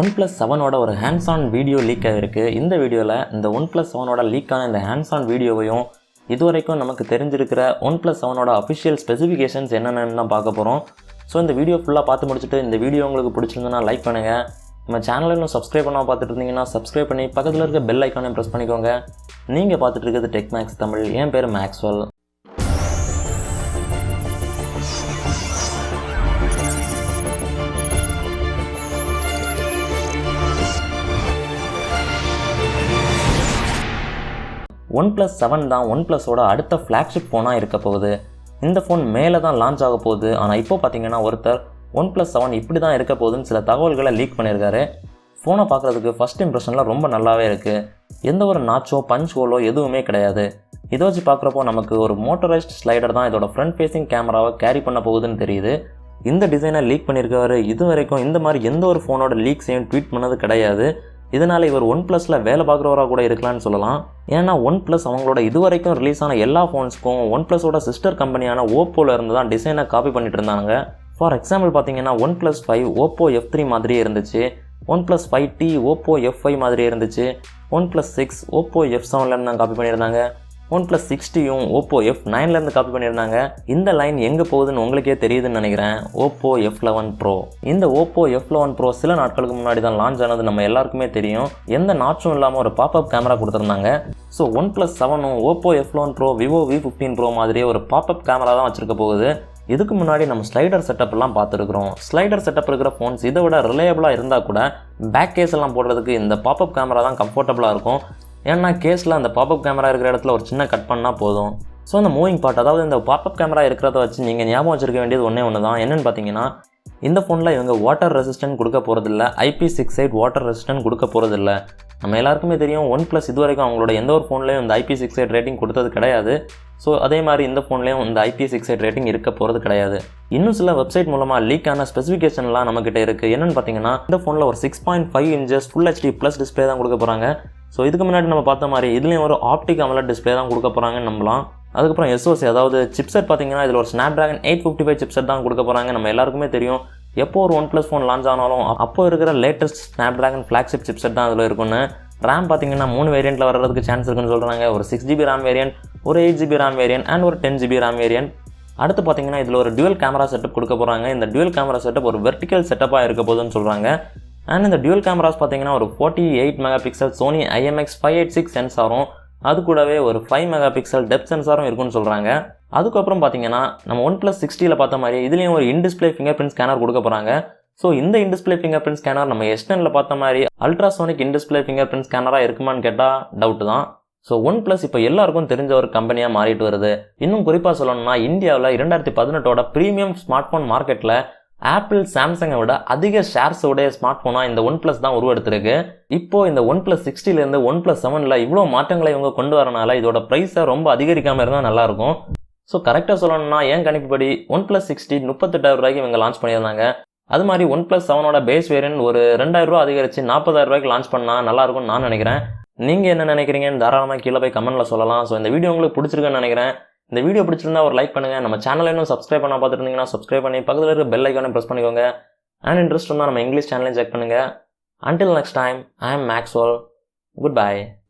OnePlus 7ஓட ஒரு hands on video league ஆகிருக்கு. இந்த வீடியோவில் இந்த OnePlus 7ஓட லீக்கான இந்த ஹேண்ட்ஸ் ஆன் வீடியோவையும் இதுவரைக்கும் நமக்கு தெரிஞ்சிருக்கிற OnePlus 7ஓட அஃபிஷியல் ஸ்பெசிஃபிகேஷன்ஸ் என்னென்னு தான் பார்க்க போகிறோம். ஸோ இந்த வீடியோ ஃபுல்லாக பார்த்து முடிச்சுட்டு இந்த வீடியோ உங்களுக்கு பிடிச்சிருந்ததுன்னா லைக் பண்ணுங்கள். நம்ம சேனலில் இன்னும் சப்ஸ்கிரைப் பண்ணால் பார்த்துட்டு இருந்தீங்கன்னா சப்ஸ்கிரைப் பண்ணி பக்கத்தில் இருக்க பெல் ஐக்கானையும் ப்ரெஸ் பண்ணிக்கோங்க. நீங்கள் பார்த்துட்டு இருக்கிறது TechMax தமிழ். என் பேர் மேக்ஸ்வெல். OnePlus 7 தான் OnePlusஓட அடுத்த ஃப்ளாக்ஷிப் ஃபோனாக இருக்க போகுது. இந்த ஃபோன் மேலே தான் லான்ச் ஆக போகுது. ஆனால் இப்போ பார்த்தீங்கன்னா ஒருத்தர் OnePlus 7 இப்படி தான் இருக்க போகுதுன்னு சில தகவல்களை லீக் பண்ணியிருக்காரு. ஃபோனை பார்க்குறதுக்கு ஃபஸ்ட் இம்ப்ரெஷனில் ரொம்ப நல்லாவே இருக்குது. எந்த ஒரு நாச்சோ பஞ்ச் ஹோலோ எதுவுமே கிடையாது. இதை வச்சு பார்க்குறப்போ நமக்கு ஒரு மோட்டரைஸ்ட் ஸ்லைடர் தான் இதோட ஃப்ரண்ட் ஃபேஸிங் கேமராவை கேரி பண்ண போகுதுன்னு தெரியுது. இந்த டிசைனை லீக் பண்ணியிருக்காரு. இது வரைக்கும் இந்த மாதிரி எந்த ஒரு ஃபோனோட லீக்ஸையும் ட்வீட் பண்ணது கிடையாது. இதனால் இவர் OnePlusல வேலை பார்க்குறவராக கூட இருக்கலாம்னு சொல்லலாம். ஏன்னா OnePlus அவங்களோட இதுவரைக்கும் ரிலீஸ் ஆன எல்லா ஃபோன்ஸ்க்கும் OnePlusஓட சிஸ்டர் கம்பெனியான ஓப்போவில் இருந்து தான் டிசைனை காப்பி பண்ணிட்டு இருந்தாங்க. ஃபார் எக்ஸாம்பிள் பார்த்தீங்கன்னா OnePlus 5 ஓப்போ F3 மாதிரியே இருந்துச்சு. OnePlus 5T ஓப்போ F5 மாதிரியே இருந்துச்சு. OnePlus 6 ஓப்போ F7லேருந்து தான் காப்பி பண்ணியிருந்தாங்க. OnePlus 60யும் ஓப்போ F9லேருந்து காப்பி பண்ணியிருந்தாங்க. இந்த லைன் எங்கே போகுதுன்னு உங்களுக்கே தெரியுதுன்னு நினைக்கிறேன். Oppo F11 Pro. இந்த ஓப்போ F11 Pro சில நாட்களுக்கு முன்னாடி தான் லான்ச் ஆனது நம்ம எல்லாருக்குமே தெரியும். எந்த நாட்சும் இல்லாமல் ஒரு பாப்அப் கேமரா கொடுத்துருந்தாங்க. ஸோ OnePlus 7ம் Oppo F11 Pro Vivo V15 Pro மாதிரியே ஒரு பாப்அப் கேமரா தான் வச்சுருக்க போகுது. இதுக்கு முன்னாடி நம்ம ஸ்லைடர் செட்டப்லாம் பார்த்துருக்குறோம். ஸ்லைடர் செட்டப் இருக்கிற ஃபோன்ஸ் இதை விட ரிலையபிளாக இருந்தால் கூட பேக் கேஸ் எல்லாம் போடுறதுக்கு இந்த பாப்அப் கேமரா தான் கம்ஃபர்டபுளாக இருக்கும். ஏன்னா கேஸில் அந்த பாப்அப் கேமரா இருக்கிற இடத்துல ஒரு சின்ன கட் பண்ணால் போதும். ஸோ அந்த மூவிங் பார்ட், அதாவது இந்த பாப்அப் கேமரா இருக்கிறத வச்சு நீங்கள் ஞாபகம் வச்சிருக்க வேண்டியது ஒன்று தான். என்னென்னு பார்த்தீங்கன்னா இந்த ஃபோனில் இவங்க வாட்டர் ரெசிஸ்டன்ட் கொடுக்க போகிறதில்ல, IP68 வாட்டர் ரெசிஸ்டன்ட் கொடுக்க போகிறதில்ல. நம்ம எல்லாருக்குமே தெரியும் OnePlus இது வரைக்கும் அவங்களோட எந்த ஒரு ஃபோன்லேயும் இந்த IP68 ரேட்டிங் கொடுத்தது கிடையாது. ஸோ அதே மாதிரி இந்த ஃபோன்லேயும் இந்த IP68 ரேட்டிங் இருக்க போகிறது கிடையாது. இன்னும் சில வெப்சைட் மூலமாக லீக்கான ஸ்பெசிஃபிகேஷன்லாம் நம்மக்கிட்ட இருக்குது. என்னென்னு பார்த்தீங்கன்னா இந்த ஃபோனில் ஒரு 6.5 inches Full HD Plus display தான் கொடுக்க போகிறாங்க. ஸோ இதுக்கு முன்னாடி நம்ம பார்த்த மாதிரி இதுலேயும் ஒரு ஆப்டிக் AMOLED டிஸ்பிளே தான் கொடுக்க போகிறாங்கன்னு நம்பலாம். அதுக்கப்புறம் SoC, அதாவது சிப்செட் பார்த்தீங்கன்னா இதில் ஒரு Snapdragon 855 சிப்செட் தான் கொடுக்க போகிறாங்க. நம்ம எல்லாருக்குமே தெரியும் எப்போ ஒரு OnePlus ஃபோன் லான்ச் ஆனாலும் அப்போ இருக்கிற லேட்டஸ்ட் Snapdragon ஃப்ளாக்ஷிப் சிப்செட் தான் அதில் இருக்குன்னு. RAM பார்த்தீங்கன்னா 3 வேரியண்ட்டில் வர்றதுக்கு சான்ஸ் இருக்குன்னு சொல்கிறாங்க. ஒரு 6GB RAM வேரியன்ட், ஒரு 8GB RAM வேரியன்ட் அண்ட் ஒரு 10GB RAM வேரியன்ட். அடுத்து பார்த்தீங்கன்னா இதில் ஒரு டுவல் கேமரா செட்டப் கொடுக்க போகிறாங்க. இந்த டுவல் கேமரா செட்டப் ஒரு வெர்டிக்கல் செட்டப்பாக இருக்க போகுதுன்னு சொல்கிறாங்க. அண்ட் இந்த டுவல் கேமராஸ் பார்த்தீங்கன்னா ஒரு 48 மெகாபிக்சல் Sony IMX586 சென்சாரும் அது கூடவே ஒரு 5 மெகாபிக்சல் டெப்த் சென்சாரும் இருக்குன்னு சொல்கிறாங்க. அதுக்கப்புறம் பார்த்தீங்கன்னா நம்ம OnePlus 60ல் பார்த்த மாதிரி இதுலேயும் ஒரு இன்டிஸ்பிளே ஃபிங்கர் பிரிண்ட் ஸ்கேனர் கொடுக்க போகிறாங்க. ஸோ இந்த இன்டிஸ்பிளே ஃபிங்கர் பிரிண்ட் ஸ்கேனர் நம்ம S10ல் பார்த்த மாதிரி அல்ட்ராசோனிக் இன்டிஸ்பிளே ஃபிங்கர் பிரிண்ட் ஸ்கேனராக இருக்குமான்னு கேட்டால் டவுட் தான். ஸோ OnePlus இப்போ எல்லாருக்கும் தெரிஞ்ச ஒரு கம்பெனியாக மாறிட்டு வருது. இன்னும் குறிப்பாக சொல்லணும்னா இந்தியாவில் 2018ஓட ப்ரீமியம் ஸ்மார்ட் ஃபோன் மார்க்கெட்டில் ஆப்பிள் சாம்சங்கை விட அதிக ஷேர்ஸோடைய ஸ்மார்ட் ஃபோனாக இந்த OnePlus தான் உருவெடுத்திருக்கு. இப்போது இந்த OnePlus 60லேருந்து OnePlus 7ல் இவ்வளோ மாற்றங்களை இவங்க கொண்டு வரனால இதோட ப்ரைஸை ரொம்ப அதிகரிக்காமல் இருந்தால் நல்லாயிருக்கும். ஸோ கரெக்டாக சொல்லணும்னா என் கணிப்புப்படி OnePlus 60 38,000 ரூபாய்க்கு இவங்க லான்ச் பண்ணியிருந்தாங்க. அது மாதிரி OnePlus 7ஓட பேஸ் வேரியன்ட் ஒரு 2,000 ரூபா அதிகரித்து 40,000 ரூபாய்க்கு லான்ச் பண்ணால் நல்லாயிருக்கும்னு நான் நினைக்கிறேன். நீங்கள் என்ன நினைக்கிறீங்கன்னு தாராளமாக கீழே போய் கமெண்ட்டில் சொல்லலாம். ஸோ இந்த வீடியோ உங்களுக்கு பிடிச்சிருக்குன்னு நினைக்கிறேன். இந்த வீடியோ பிடிச்சிருந்தா ஒரு லைக் பண்ணுங்கள். நம்ம சேனலை இன்னும் சப்ஸ்கிரைப் பண்ண பார்த்துட்டு இருந்தீங்கன்னா சப்ஸ்கிரைப் பண்ணி பக்கத்தில் இருக்க பெல் ஐக்கானை ப்ரெஸ் பண்ணிக்கோங்க. அண்ட் இன்ட்ரெஸ்ட் இருந்தால் நம்ம இங்கிலீஷ் சேனலையும் செக் பண்ணுங்கள். Until next time, I am Maxwell. Goodbye.